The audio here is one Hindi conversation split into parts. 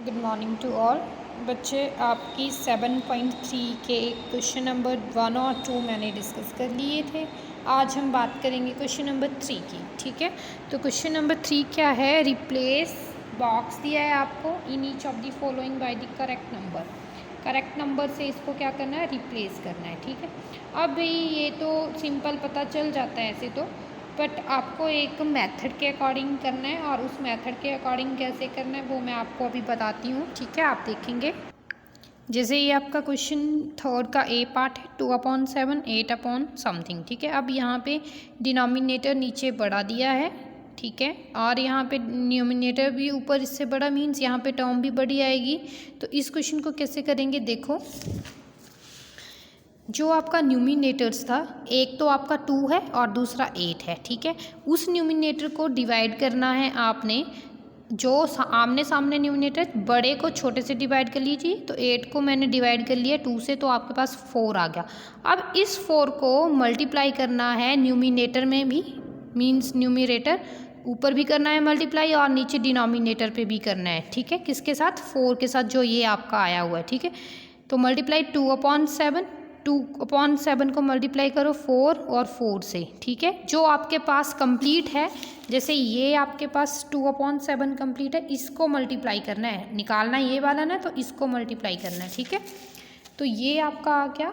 गुड मॉर्निंग टू ऑल बच्चे। आपकी 7.3 के क्वेश्चन नंबर 1 और 2 मैंने डिस्कस कर लिए थे। आज हम बात करेंगे क्वेश्चन नंबर 3 की। ठीक है, तो क्वेश्चन नंबर 3 क्या है? रिप्लेस बॉक्स दिया है आपको in each of the following by the correct number. Correct number से इसको क्या करना है? रिप्लेस करना है। ठीक है, अब ये तो सिंपल पता चल जाता है ऐसे तो, बट आपको एक मेथड के अकॉर्डिंग करना है, और उस मेथड के अकॉर्डिंग कैसे करना है वो मैं आपको अभी बताती हूँ। ठीक है, आप देखेंगे जैसे ये आपका क्वेश्चन थर्ड का ए पार्ट है 2/7 8 समथिंग। ठीक है, अब यहाँ पे डिनोमिनेटर नीचे बढ़ा दिया है। ठीक है, और यहाँ पे न्यूमिनेटर भी ऊपर इससे बड़ा, मीन्स यहाँ पे टर्म भी बड़ी आएगी। तो इस क्वेश्चन को कैसे करेंगे? देखो, जो आपका न्यूमिनेटर्स था, एक तो आपका 2 है और दूसरा 8 है। ठीक है, उस न्यूमिनेटर को डिवाइड करना है आपने। जो आमने सामने न्यूमिनेटर, बड़े को छोटे से डिवाइड कर लीजिए। तो 8 को मैंने डिवाइड कर लिया 2 से, तो आपके पास 4 आ गया। अब इस 4 को मल्टीप्लाई करना है न्यूमिनेटर में भी, मीन्स न्यूमिनेटर ऊपर भी करना है मल्टीप्लाई, और नीचे डिनोमिनेटर पे भी करना है। ठीक है, किसके साथ? 4 के साथ, जो ये आपका आया हुआ है। ठीक है, तो मल्टीप्लाई 2/7, 2/7 को मल्टीप्लाई करो 4 और 4 से। ठीक है, जो आपके पास कंप्लीट है, जैसे ये आपके पास 2/7 कंप्लीट है, इसको मल्टीप्लाई करना है, निकालना ये वाला ना, तो इसको मल्टीप्लाई करना है। ठीक है, तो ये आपका आ गया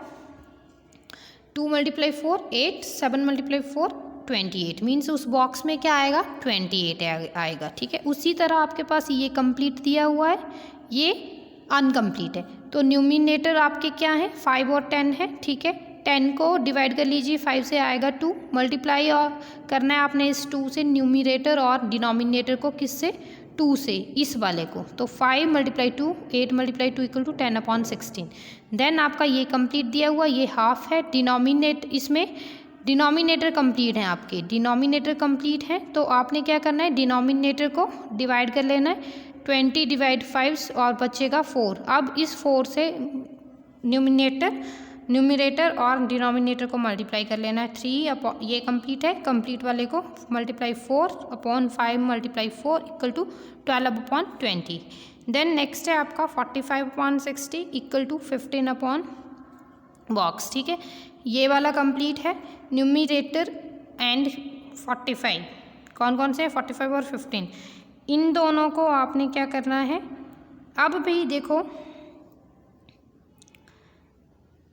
2 × 4 8, 7 × 4 28, मीन्स उस बॉक्स में क्या आएगा? 28 आएगा। ठीक है, उसी तरह आपके पास ये कंप्लीट दिया हुआ है, ये अनकम्प्लीट है। तो न्यूमिनेटर आपके क्या है? 5 और 10 है। ठीक है, 10 को डिवाइड कर लीजिए 5 से, आएगा 2। मल्टीप्लाई और करना है आपने इस 2 से न्यूमिनेटर और डिनोमिनेटर को, किससे? 2 से, इस वाले को। तो 5 × 2 8 × 2 = 10/16। देन आपका ये कंप्लीट दिया हुआ, ये हाफ है। इसमें डिनोमिनेटर कंप्लीट है आपके, डिनोमिनेटर कंप्लीट है, तो आपने क्या करना है? डिनोमिनेटर को डिवाइड कर लेना है 20 / 5 और बचेगा 4। अब इस 4 से न्यूमिनेटर और डिनोमिनेटर को मल्टीप्लाई कर लेना है 3 ये कंप्लीट है, कंप्लीट वाले को मल्टीप्लाई 4/5 × 4 = 12/20। देन नेक्स्ट है आपका 45/60 = 15 बॉक्स। ठीक है, ये वाला कंप्लीट है। न्यूमिनेटर एंड 45 कौन कौन से हैं? 45 और 15। इन दोनों को आपने क्या करना है? अब भी देखो,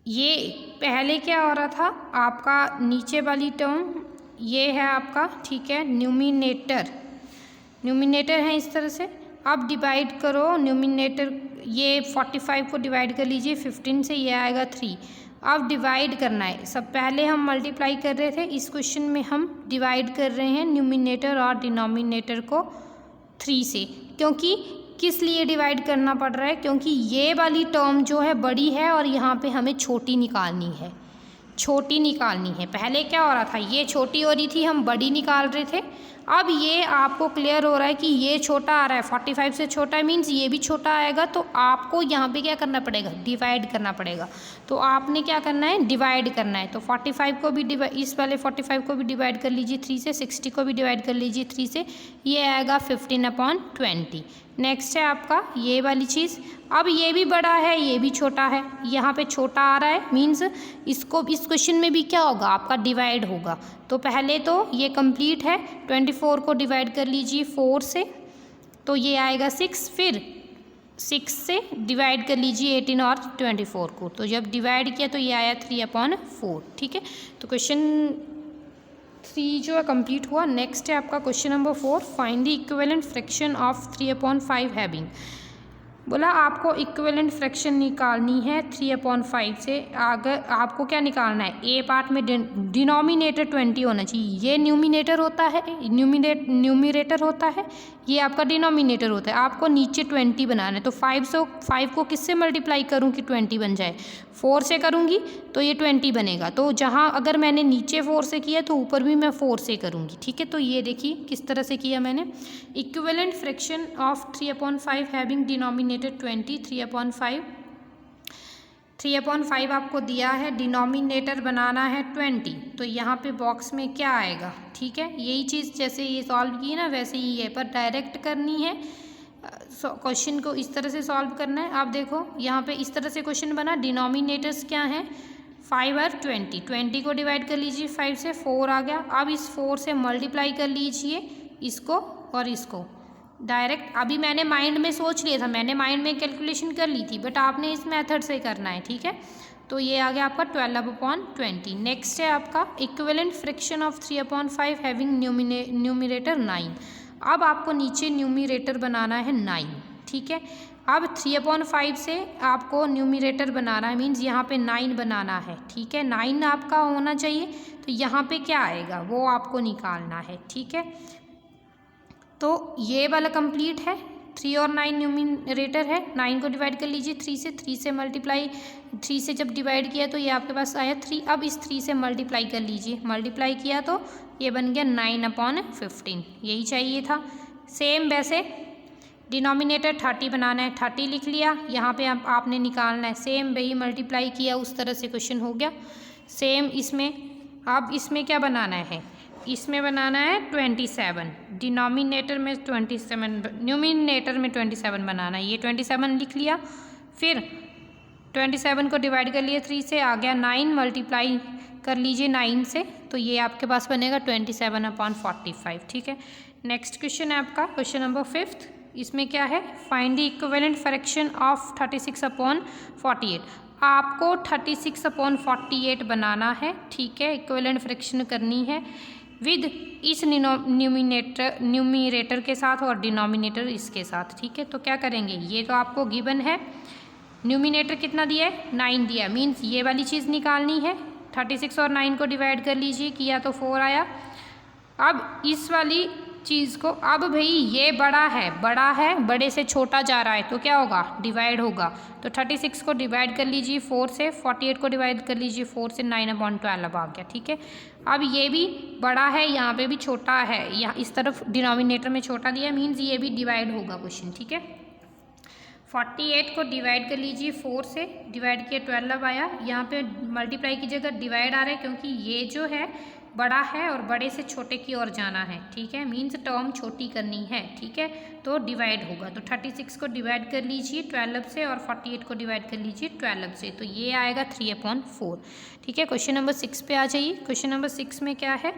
ये पहले क्या हो रहा था आपका? नीचे वाली टर्म ये है आपका, ठीक है, न्यूमिनेटर है इस तरह से। अब डिवाइड करो न्यूमिनेटर, ये 45 को डिवाइड कर लीजिए 15 से, ये आएगा 3। अब डिवाइड करना है, सब पहले हम मल्टीप्लाई कर रहे थे, इस क्वेश्चन में हम डिवाइड कर रहे हैं न्यूमिनेटर और डिनोमिनेटर को 3 से। क्योंकि किस लिए डिवाइड करना पड़ रहा है? क्योंकि ये वाली टर्म जो है बड़ी है, और यहाँ पे हमें छोटी निकालनी है, छोटी निकालनी है। पहले क्या हो रहा था? ये छोटी हो रही थी, हम बड़ी निकाल रहे थे। अब ये आपको क्लियर हो रहा है कि ये छोटा आ रहा है, 45 से छोटा है, मीन्स ये भी छोटा आएगा। तो आपको यहाँ पे क्या करना पड़ेगा? डिवाइड करना पड़ेगा। तो आपने क्या करना है? डिवाइड करना है। तो 45 को भी इस वाले 45 को भी डिवाइड कर लीजिए 3 से, 60 को भी डिवाइड कर लीजिए 3 से, ये आएगा 15/20। नेक्स्ट है आपका ये वाली चीज़। अब ये भी बड़ा है, ये भी छोटा है, यहाँ पे छोटा आ रहा है, मीन्स इसको इस क्वेश्चन में भी क्या होगा? आपका डिवाइड होगा। तो पहले तो ये कंप्लीट है, 24 को डिवाइड कर लीजिए 4 से, तो ये आएगा 6। फिर 6 से डिवाइड कर लीजिए 18 और 24 को, तो जब डिवाइड किया तो ये आया 3/4। ठीक है, तो क्वेश्चन 3 जो है कंप्लीट हुआ। नेक्स्ट है आपका question number 4, find the equivalent fraction of 3/5 having. बोला आपको इक्विवेलेंट फ्रैक्शन निकालनी है 3/5 से। अगर आपको क्या निकालना है? ए पार्ट में डिनोमिनेटर 20 होना चाहिए। ये न्यूमिनेटर होता है, न्यूमिनेटर होता है, ये आपका डिनोमिनेटर होता है। आपको नीचे 20 बनाना है। तो 5 को किससे मल्टीप्लाई करूँ कि 20 बन जाए? 4 से करूँगी तो ये 20 बनेगा। तो जहाँ अगर मैंने नीचे 4 से किया तो ऊपर भी मैं 4 से करूँगी। ठीक है, तो ये देखिए किस तरह से किया मैंने। Equivalent fraction of 3/5 having denominator 20, 3/5 आपको दिया है, डिनोमिनेटर बनाना है 20। तो यहाँ पे बॉक्स में क्या आएगा? ठीक है, यही चीज़ जैसे ये सॉल्व की ना वैसे ही है, पर डायरेक्ट करनी है क्वेश्चन को इस तरह से सॉल्व करना है। आप देखो यहाँ पे इस तरह से क्वेश्चन बना, डिनोमिनेटर्स क्या हैं 5 और 20, 20 को डिवाइड कर लीजिए 5 से, 4 आ गया। अब इस 4 से मल्टीप्लाई कर लीजिए इसको और इसको डायरेक्ट। अभी मैंने माइंड में सोच लिया था, मैंने माइंड में कैलकुलेशन कर ली थी, बट आपने इस मेथड से करना है, ठीक है। तो ये आ गया आपका 12/20। नेक्स्ट है आपका equivalent fraction of 3/5 having numerator 9। अब आपको नीचे न्यूमिनेटर बनाना है 9, ठीक है। अब 3/5 से आपको न्यूमिनेटर बनाना है, मीन्स यहाँ पे 9 बनाना है, ठीक है। 9 आपका होना चाहिए, तो यहाँ पे क्या आएगा वो आपको निकालना है, ठीक है। तो ये वाला कंप्लीट है, 3 और 9 न्यूमिनेटर है। 9 को डिवाइड कर लीजिए 3 से, 3 से मल्टीप्लाई, 3 से जब डिवाइड किया तो ये आपके पास आया 3। अब इस 3 से मल्टीप्लाई कर लीजिए, मल्टीप्लाई किया तो ये बन गया 9/15, यही चाहिए था। सेम वैसे डिनोमिनेटर 30 बनाना है, 30 लिख लिया, यहाँ पे आपने निकालना है, सेम वही मल्टीप्लाई किया उस तरह से क्वेश्चन हो गया। सेम इसमें, अब इसमें क्या बनाना है, इसमें बनाना है 27, डिनोमिनेटर में 27, न्यूमिनेटर में 27 बनाना है। ये 27 लिख लिया, फिर 27 को डिवाइड कर लिया 3 से, आ गया 9, मल्टीप्लाई कर लीजिए 9 से, तो ये आपके पास बनेगा 27/45, ठीक है। नेक्स्ट क्वेश्चन है आपका क्वेश्चन नंबर 5। इसमें क्या है, find the equivalent fraction of 36/48। आपको 36/48 बनाना है, ठीक है, इक्विवेलेंट फ्रैक्शन करनी है विद इस न्यूमिनेटर के साथ और डिनोमिनेटर इसके साथ, ठीक है। तो क्या करेंगे, ये तो आपको गिवन है, न्यूमिनेटर कितना दिया है 9 दिया, मीन्स ये वाली चीज़ निकालनी है। 36 और 9 को डिवाइड कर लीजिए, किया तो 4 आया। अब इस वाली चीज़ को, अब भाई ये बड़ा है, बड़े से छोटा जा रहा है तो क्या होगा, डिवाइड होगा। तो 36 को डिवाइड कर लीजिए 4 से, 48 को डिवाइड कर लीजिए 4 से, 9/12 आ गया, ठीक है। अब ये भी बड़ा है, यहाँ पे भी छोटा है, यहाँ इस तरफ डिनोमिनेटर में छोटा दिया, मीन्स ये भी डिवाइड होगा क्वेश्चन, ठीक है। 48 को डिवाइड कर लीजिए 4 से, डिवाइड किया 12 आया। यहाँ पे मल्टीप्लाई की जगह डिवाइड आ रहा है, क्योंकि ये जो है बड़ा है और बड़े से छोटे की ओर जाना है, ठीक है, मीन्स टर्म छोटी करनी है, ठीक है, तो डिवाइड होगा। तो 36 को डिवाइड कर लीजिए 12 से और 48 को डिवाइड कर लीजिए 12 से, तो ये आएगा 3/4, ठीक है। क्वेश्चन नंबर 6 पे आ जाइए। क्वेश्चन नंबर 6 में क्या है,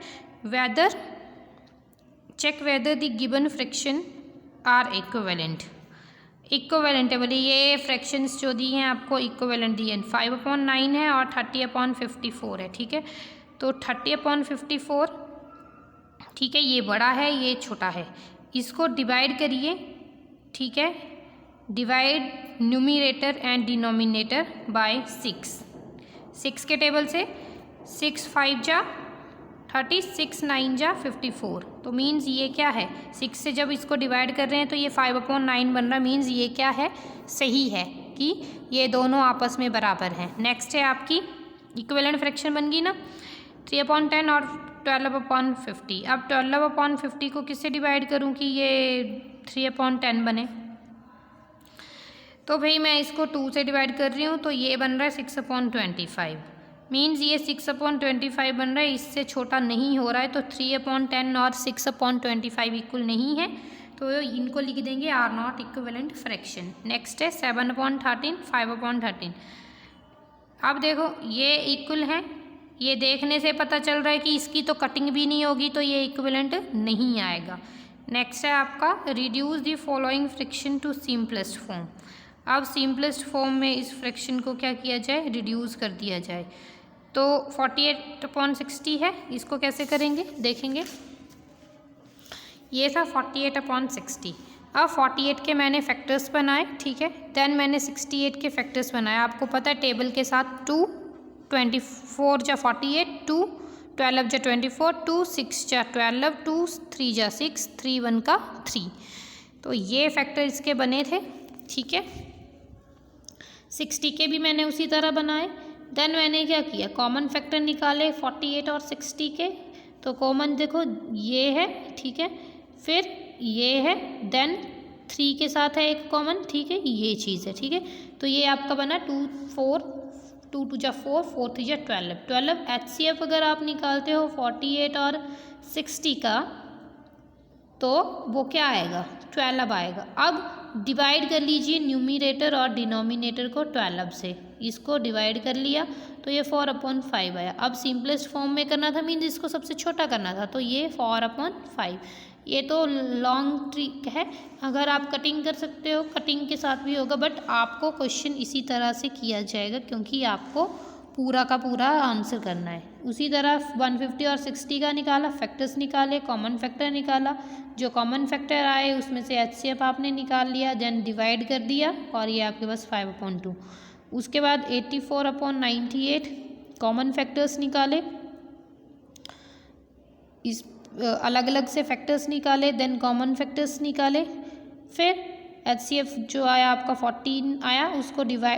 check whether the given fraction are equivalent. Equivalent है, बोलिए ये फ्रैक्शंस जो दी हैं आपको इक्विवेलेंट दी है, 5/9 है और 30/54 है, ठीक है। तो 30/54, ठीक है, ये बड़ा है ये छोटा है, इसको डिवाइड करिए, ठीक है, divide numerator and denominator by 6 के टेबल से, 6 5 जा 30, 6 9 जा 54, तो मीन्स ये क्या है, 6 से जब इसको डिवाइड कर रहे हैं तो ये 5/9 बन रहा है, मीन्स ये क्या है, सही है कि ये दोनों आपस में बराबर हैं। नेक्स्ट है आपकी इक्विवेलेंट फ्रैक्शन बन गई ना, 3/10 और 12/50। अब 12/50 को किससे डिवाइड करूं कि ये 3/10 बने, तो भाई मैं इसको 2 से डिवाइड कर रही हूँ, तो ये बन रहा है 6/25, मीन्स ये 6/25 बन रहा है, इससे छोटा नहीं हो रहा है। तो 3/10 और 6/25 इक्वल नहीं है, तो इनको लिख देंगे are not equivalent fraction. Next है 7/13, 5/13। अब देखो ये इक्वल है, ये देखने से पता चल रहा है कि इसकी तो कटिंग भी नहीं होगी, तो ये इक्विवेलेंट नहीं आएगा। नेक्स्ट है आपका reduce the following fraction to simplest form. अब सिंपलेस्ट फॉर्म में इस फ्रैक्शन को क्या किया जाए, रिड्यूस कर दिया जाए। तो 48/60 है, इसको कैसे करेंगे देखेंगे। ये था 48/60। अब 48 के मैंने फैक्टर्स बनाए, ठीक है, देन मैंने 68 के फैक्टर्स बनाए। आपको पता है टेबल के साथ 2 24 जा 48, 2 12 जा 24, 2 6 जा 12, 2 3 जा 6, 3 1 का 3, तो ये फैक्टर इसके बने थे, ठीक है। 60 के भी मैंने उसी तरह बनाए। देन मैंने क्या किया, कॉमन फैक्टर निकाले 48 और 60 के, तो कॉमन देखो ये है, ठीक है, फिर ये है, देन 3 के साथ है एक कॉमन, ठीक है, ये चीज़ है, ठीक है। तो ये आपका बना 2 4, 2 2 जा 4, 4 3 जा 12 HCF अगर आप निकालते हो 48 और 60 का, तो वो क्या आएगा, 12 आएगा। अब डिवाइड कर लीजिए न्यूमिनेटर और डिनोमिनेटर को 12 से, इसको डिवाइड कर लिया तो ये 4/5 आया। अब सिंपलेस्ट फॉर्म में करना था, मीन्स इसको सबसे छोटा करना था, तो ये 4/5। ये तो लॉन्ग ट्रिक है, अगर आप कटिंग कर सकते हो कटिंग के साथ भी होगा, बट आपको क्वेश्चन इसी तरह से किया जाएगा क्योंकि आपको पूरा का पूरा आंसर करना है। उसी तरह 150 और 60 का निकाला, फैक्टर्स निकाले, कॉमन फैक्टर निकाला, जो कॉमन फैक्टर आए उसमें से HCF आपने निकाल लिया, देन डिवाइड कर दिया और ये आपके पास 5/2। उसके बाद 84/98 कॉमन फैक्टर्स निकाले, इस अलग अलग से फैक्टर्स निकाले, देन कॉमन फैक्टर्स निकाले, फिर HCF जो आया आपका 14 आया,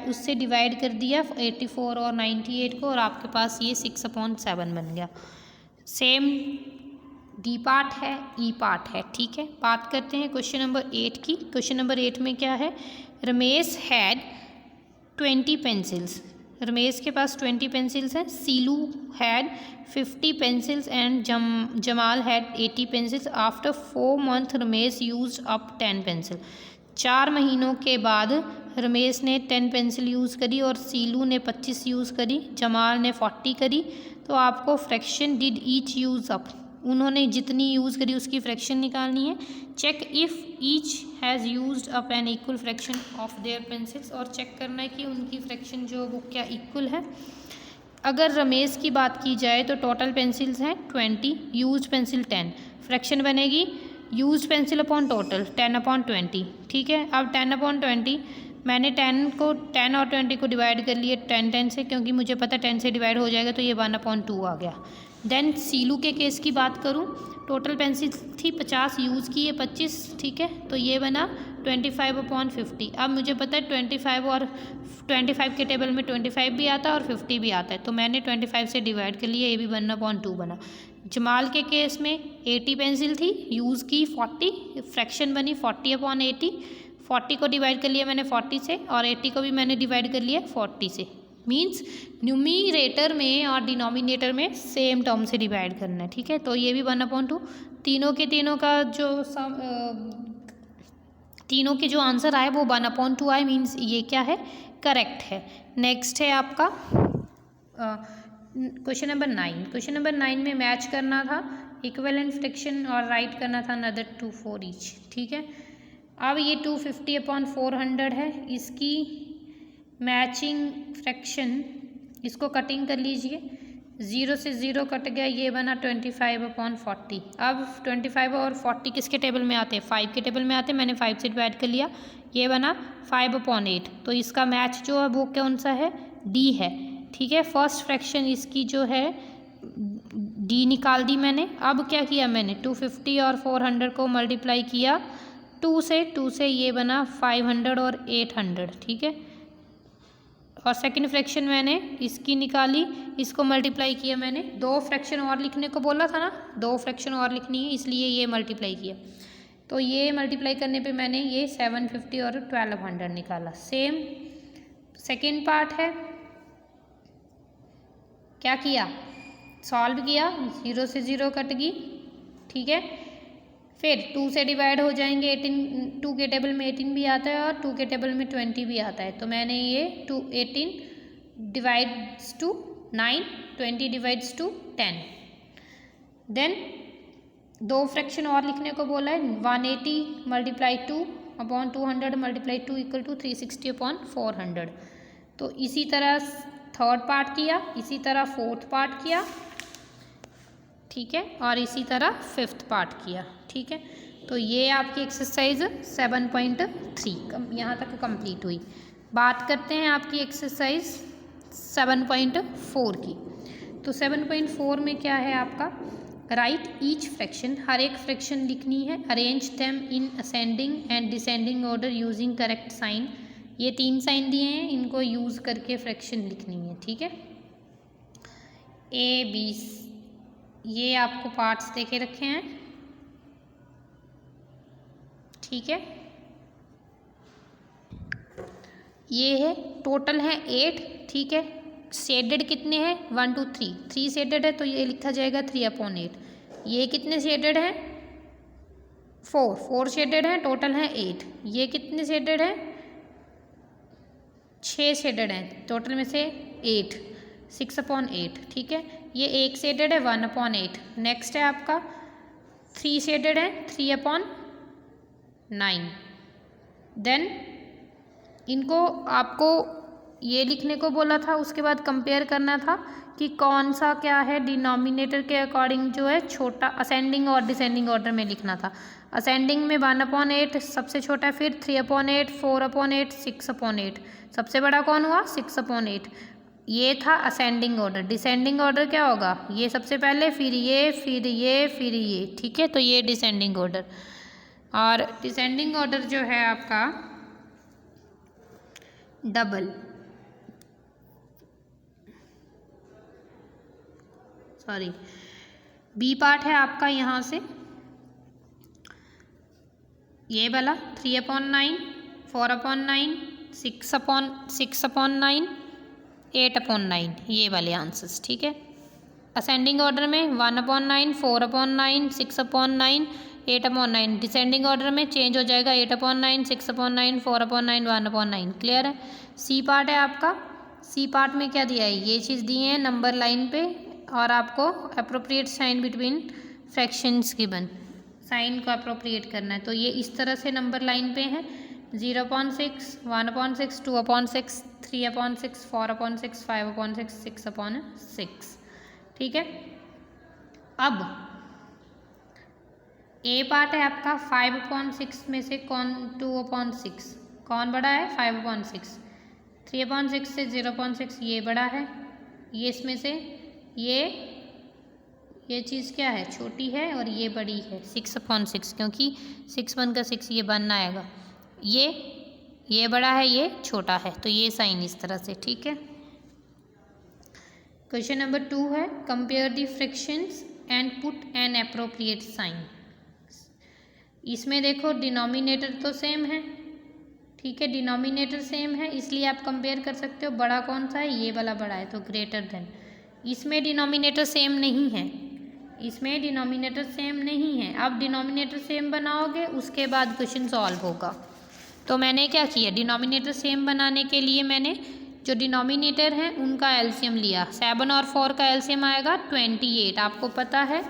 उससे डिवाइड कर दिया 84 और 98 को, और आपके पास ये 6/7 बन गया। सेम D पार्ट है, E पार्ट है, ठीक है। बात करते हैं क्वेश्चन नंबर 8 की। क्वेश्चन नंबर 8 में क्या है, रमेश हैड 20 पेंसिल्स, रमेश के पास 20 पेंसिल्स हैं, Seelu had 50 pencils and Jamal had 80 pencils. After 4 months Ramesh used up 10 pencil. 4 महीनों के बाद रमेश ने 10 पेंसिल यूज़ करी और सीलू ने 25 यूज़ करी, जमाल ने 40 करी। तो आपको fraction did each use up, उन्होंने जितनी यूज़ करी उसकी फ्रैक्शन निकालनी है। Check if each has used up an equal fraction of their pencils, और चेक करना है कि उनकी फ्रैक्शन जो वो क्या इक्वल है। अगर रमेश की बात की जाए तो टोटल पेंसिल्स हैं 20, यूज्ड पेंसिल 10, फ्रैक्शन बनेगी यूज्ड पेंसिल अपॉन टोटल 10/20, ठीक है। अब 10/20 मैंने 10 और 20 को डिवाइड कर लिए 10 से, क्योंकि मुझे पता 10 से डिवाइड हो जाएगा, तो ये 1/2 आ गया। देन सीलू के केस की बात करूँ, टोटल पेंसिल थी 50, यूज़ की है 25, ठीक है, तो ये बना 25/50। अब मुझे पता है 25 और 25 के टेबल में 25 भी आता है और 50 भी आता है, तो मैंने 25 से डिवाइड कर लिया, ये भी 1/2 बना। जमाल के केस में 80 पेंसिल थी, यूज़ की 40, फ्रैक्शन बनी 40/80। 40 को डिवाइड कर लिया मैंने 40 से, और 80 को भी मैंने डिवाइड कर लिया 40 से। मीन्स न्यूमिनेटर में और डिनोमिनेटर में सेम टर्म से डिवाइड करना है, ठीक है। तो ये भी 1/2, तीनों का जो तीनों के जो आंसर आए वो 1/2 आए, मीन्स ये क्या है, करेक्ट है। नेक्स्ट है आपका क्वेश्चन नंबर 9। क्वेश्चन नंबर 9 में मैच करना था इक्विवेलेंट फ्रैक्शन और राइट करना था अनदर 2 for each, ठीक है। अब ये 250/400 है, इसकी मैचिंग फ्रैक्शन, इसको कटिंग कर लीजिए, 0 से 0 कट गया, ये बना 25/40। अब 25 और 40 किसके टेबल में आते हैं, 5 के टेबल में आते हैं, मैंने 5 से डिवाइड कर लिया, ये बना 5/8। तो इसका मैच जो है वो कौन सा है, D है, ठीक है। फर्स्ट फ्रैक्शन इसकी जो है D निकाल दी मैंने। अब क्या किया मैंने, 250 और 400 को मल्टीप्लाई किया 2 से, ये बना 500 और 800, ठीक है। और सेकंड फ्रैक्शन मैंने इसकी निकाली, इसको मल्टीप्लाई किया मैंने, 2 फ्रैक्शन और लिखने को बोला था ना, 2 फ्रैक्शन और लिखनी है, इसलिए ये मल्टीप्लाई किया। तो ये मल्टीप्लाई करने पे मैंने ये 750 और 1200 निकाला। सेम सेकंड पार्ट है, क्या किया, सॉल्व किया, 0 से 0 कट गई, ठीक है। फिर 2 से डिवाइड हो जाएंगे, 18, 2 के टेबल में 18 भी आता है और 2 के टेबल में 20 भी आता है, तो मैंने ये 18 divides to 9, 20 divides to 10। Then 2 fraction और लिखने को बोला है, 180 मल्टीप्लाई 2/200 मल्टीप्लाई 2 इक्वल टू 360/400। तो इसी तरह थर्ड पार्ट किया, इसी तरह फोर्थ पार्ट किया, ठीक है, और इसी तरह फिफ्थ पार्ट किया, ठीक है। तो ये आपकी एक्सरसाइज 7.3 यहाँ तक कंप्लीट हुई। बात करते हैं आपकी एक्सरसाइज 7.4 की। तो 7.4 में क्या है आपका, राइट ईच फ्रैक्शन, हर एक फ्रैक्शन लिखनी है, arrange them in ascending and descending order using correct sign. ये 3 साइन दिए हैं, इनको यूज़ करके फ्रैक्शन लिखनी है, ठीक है। A B ये आपको पार्ट्स देके रखे हैं, ठीक है। ये है टोटल है 8, ठीक है। शेडेड कितने हैं, 1 2 3 शेडेड है, तो ये लिखा जाएगा 3/8। ये कितने शेडेड हैं, 4 शेडेड हैं, टोटल हैं 8। ये कितने शेडेड हैं? 6 शेडेड हैं, टोटल में से 8, 6/8। ठीक है, ये 1 शेडेड है 1/8। नेक्स्ट है आपका 3 शेडेड है 3/9। देन इनको आपको ये लिखने को बोला था, उसके बाद कंपेयर करना था कि कौन सा क्या है डिनोमिनेटर के अकॉर्डिंग जो है छोटा, असेंडिंग और डिसेंडिंग ऑर्डर में लिखना था। असेंडिंग में 1/8 सबसे छोटा, फिर 3/8, 4/8, 6/8। सबसे बड़ा कौन हुआ? 6/8। ये था असेंडिंग ऑर्डर। डिसेंडिंग ऑर्डर क्या होगा? ये सबसे पहले, फिर ये, फिर ये, फिर ये। ठीक है, तो ये डिसेंडिंग ऑर्डर। और डिसेंडिंग ऑर्डर जो है आपका डबल, सॉरी बी पार्ट है आपका यहाँ से ये वाला 3/9, 4/9, 6/9, 8/9, ये वाले आंसर्स। ठीक है, असेंडिंग ऑर्डर में 1/9, 4/9, 6/9, 8/9। डिसेंडिंग ऑर्डर में चेंज हो जाएगा 8/9, 6/9, 4/9, 1/9। क्लियर है? सी पार्ट है आपका। सी पार्ट में क्या दिया है? ये चीज़ दी है नंबर लाइन पे, और आपको appropriate sign between fractions given, sign को अप्रोप्रिएट करना है। तो ये इस तरह से नंबर लाइन पे है 0/6, 1/6, 2/6, 3/6, 4/6, 5/6, 6/6। ठीक है, अब ए पार्ट है आपका 5/6 में से कौन 2/6 कौन बड़ा है? 5/6। 3/6 से 0/6 ये बड़ा है, ये इसमें से ये चीज़ क्या है? छोटी है, और ये बड़ी है 6/6, क्योंकि 6 1 6 ये बनना आएगा। ये बड़ा है, ये छोटा है, तो ये साइन इस तरह से। ठीक है, क्वेश्चन नंबर 2 है compare the fractions and put an appropriate sign. इसमें देखो डिनोमिनेटर तो सेम है। ठीक है, डिनोमिनेटर सेम है, इसलिए आप कंपेयर कर सकते हो। बड़ा कौन सा है? ये वाला बड़ा है, तो ग्रेटर देन। इसमें डिनोमिनेटर सेम नहीं है, इसमें डिनोमिनेटर सेम नहीं है। अब डिनोमिनेटर सेम बनाओगे, उसके बाद क्वेश्चन सॉल्व होगा। तो मैंने क्या किया? डिनोमिनेटर सेम बनाने के लिए मैंने जो डिनोमिनेटर है उनका एलसीएम लिया। 7 और 4 का एलसीएम आएगा 28। आपको पता है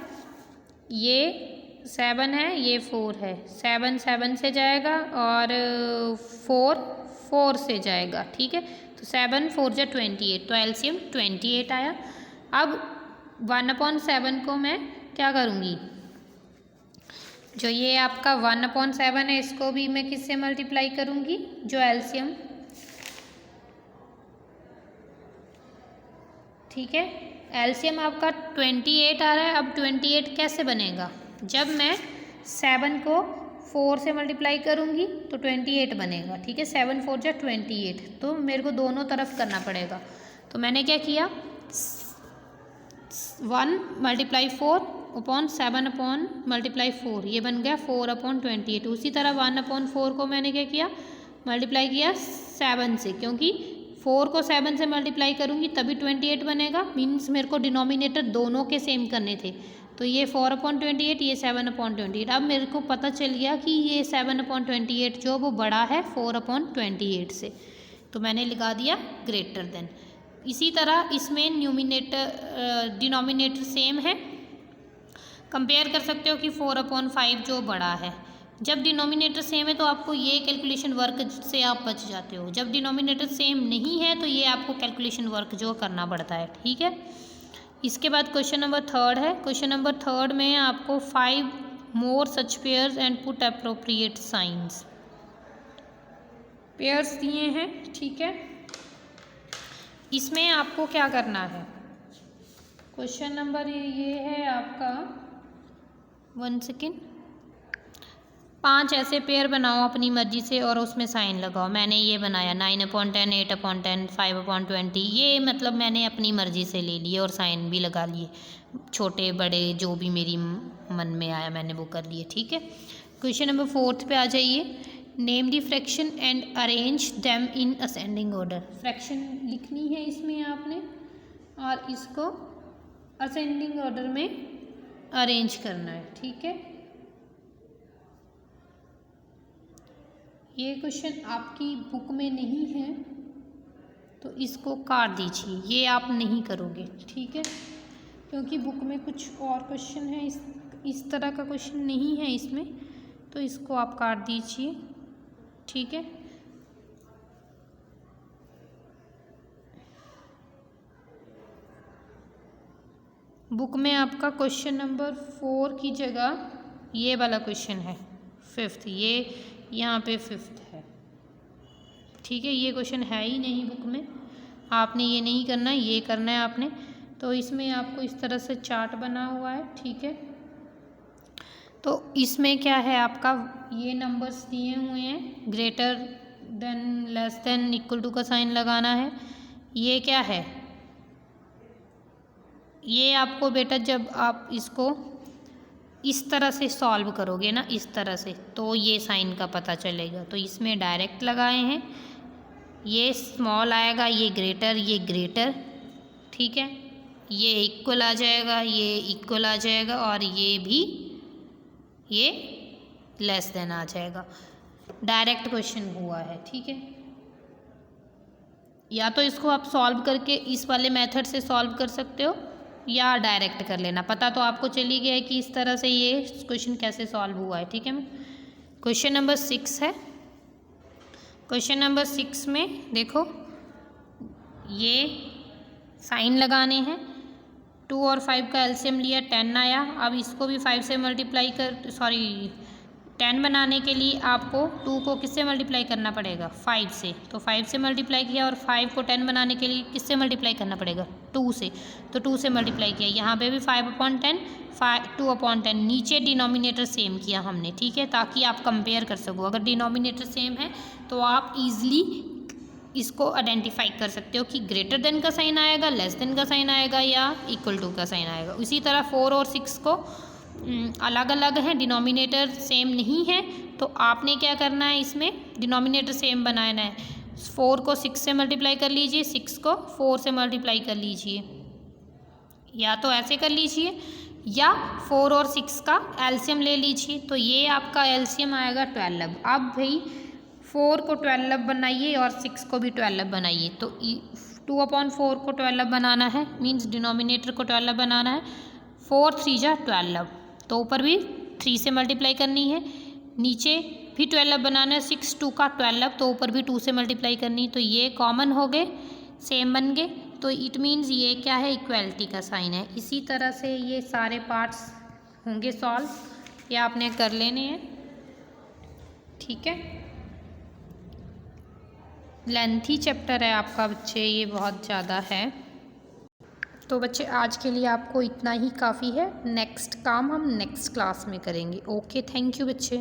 ये 7 है, ये 4 है। 7 7 से जाएगा और 4 4 से जाएगा। ठीक है, तो 7 4 जा 28, तो एलसीएम 28 आया। अब 1/7 को मैं क्या करूँगी? जो ये आपका 1/7 है, इसको भी मैं किससे मल्टीप्लाई करूँगी? जो एलसीएम, ठीक है, एलसीएम आपका 28 आ रहा है। अब 28 कैसे बनेगा? जब मैं 7 को 4 से मल्टीप्लाई करूँगी तो 28 बनेगा। ठीक है, 7 4 जा 28, तो मेरे को दोनों तरफ करना पड़ेगा। तो मैंने क्या किया? 1 × 4/7/4, ये बन गया 4/28। उसी तरह 1/4 को मैंने क्या किया? मल्टीप्लाई किया 7 से, क्योंकि 4 को 7 से मल्टीप्लाई करूँगी तभी 28 बनेगा। मीन्स मेरे को डिनोमिनेटर दोनों के सेम करने थे। तो ये 4/28, ये 7/28। अब मेरे को पता चल गया कि ये 7/28 जो वो बड़ा है 4/28 से, तो मैंने लगा दिया ग्रेटर देन। इसी तरह इसमें डिनोमिनेटर सेम है, कंपेयर कर सकते हो कि 4/5 जो बड़ा है। जब डिनोमिनेटर सेम है तो आपको ये कैलकुलेशन वर्क से आप बच जाते हो। जब डिनोमिनेटर सेम नहीं है तो ये आपको कैलकुलेशन वर्क जो करना पड़ता है। ठीक है, इसके बाद क्वेश्चन नंबर 3 है। क्वेश्चन नंबर 3 में आपको 5 more such pairs and put appropriate signs, pairs दिए हैं। ठीक है, इसमें आपको क्या करना है? क्वेश्चन नंबर ये है आपका 1 सेकेंड, 5 ऐसे पेयर बनाओ अपनी मर्जी से और उसमें साइन लगाओ। मैंने ये बनाया 9/10, 8/10, 5/20। ये मतलब मैंने अपनी मर्जी से ले लिए और साइन भी लगा लिए, छोटे बड़े जो भी मेरी मन में आया मैंने वो कर लिए। ठीक है, क्वेश्चन नंबर 4 पे आ जाइए। Name the fraction and arrange them in ascending order. Fraction लिखनी है इसमें आपने, और इसको असेंडिंग ऑर्डर में अरेंज करना है। ठीक है, ये क्वेश्चन आपकी बुक में नहीं है तो इसको काट दीजिए, ये आप नहीं करोगे, ठीक है, क्योंकि बुक में कुछ और क्वेश्चन है, इस तरह का क्वेश्चन नहीं है इसमें, तो इसको आप काट दीजिए, ठीक है। बुक में आपका क्वेश्चन नंबर 4 की जगह ये वाला क्वेश्चन है 5th, ये यहाँ पे 5th है, ठीक है। ये क्वेश्चन है ही नहीं बुक में, आपने ये नहीं करना है, ये करना है आपने। तो इसमें आपको इस तरह से चार्ट बना हुआ है, ठीक है। तो इसमें क्या है, आपका ये नंबर्स दिए हुए हैं, greater than, less than, equal to का साइन लगाना है। ये क्या है, ये आपको बेटा जब आप इसको इस तरह से सॉल्व करोगे ना, इस तरह से, तो ये साइन का पता चलेगा। तो इसमें डायरेक्ट लगाए हैं, ये स्मॉल आएगा, ये ग्रेटर, ठीक है, ये इक्वल आ जाएगा, ये इक्वल आ जाएगा, और ये भी ये लेस देन आ जाएगा। डायरेक्ट क्वेश्चन हुआ है, ठीक है। या तो इसको आप सॉल्व करके इस वाले मेथड से सॉल्व कर सकते हो, या डायरेक्ट कर लेना, पता तो आपको चली गया है कि इस तरह से ये क्वेश्चन कैसे सॉल्व हुआ है, ठीक है। क्वेश्चन नंबर 6 है। क्वेश्चन नंबर 6 में देखो, ये साइन लगाने हैं, 2 और 5 का एलसीएम लिया, 10 आया। अब इसको भी 5 से मल्टीप्लाई 10 बनाने के लिए आपको 2 को किससे मल्टीप्लाई करना पड़ेगा, 5 से। तो 5 से मल्टीप्लाई किया, और 5 को 10 बनाने के लिए किससे मल्टीप्लाई करना पड़ेगा, 2 से। तो 2 से मल्टीप्लाई किया, यहाँ पे भी 5/10, 2/10, नीचे डिनोमिनेटर सेम किया हमने, ठीक है, ताकि आप कंपेयर कर सको। अगर डिनोमिनेटर सेम है तो आप ईजिली इसको आइडेंटिफाई कर सकते हो कि ग्रेटर देन का साइन आएगा, लेस देन का साइन आएगा, या इक्वल टू का साइन आएगा। उसी तरह 4 और 6 को अलग अलग हैं, डिनोमिनेटर सेम नहीं है, तो आपने क्या करना है, इसमें डिनोमिनेटर सेम बनाना है। 4 को 6 से मल्टीप्लाई कर लीजिए, 6 को 4 से मल्टीप्लाई कर लीजिए, या तो ऐसे कर लीजिए, या 4 और 6 का एलसीएम ले लीजिए। तो ये आपका एलसीएम आएगा 12। अब भाई 4 को 12 बनाइए और 6 को भी 12 बनाइए। तो 2/4 को 12 बनाना है, मीन्स डिनोमिनेटर को 12 बनाना है। 4 3 जा 12, तो ऊपर भी 3 से मल्टीप्लाई करनी है, नीचे भी 12 बनाना है। 6 2 का 12, तो ऊपर भी 2 से मल्टीप्लाई करनी है। तो ये कॉमन हो गए, सेम बन गए, तो इट मीन्स ये क्या है, इक्वलिटी का साइन है। इसी तरह से ये सारे पार्ट्स होंगे सॉल्व, ये आपने कर लेने हैं, ठीक है। लेंथी चैप्टर है आपका बच्चे, ये बहुत ज़्यादा है। तो बच्चे आज के लिए आपको इतना ही काफ़ी है, नेक्स्ट काम हम नेक्स्ट क्लास में करेंगे। ओके, थैंक यू बच्चे।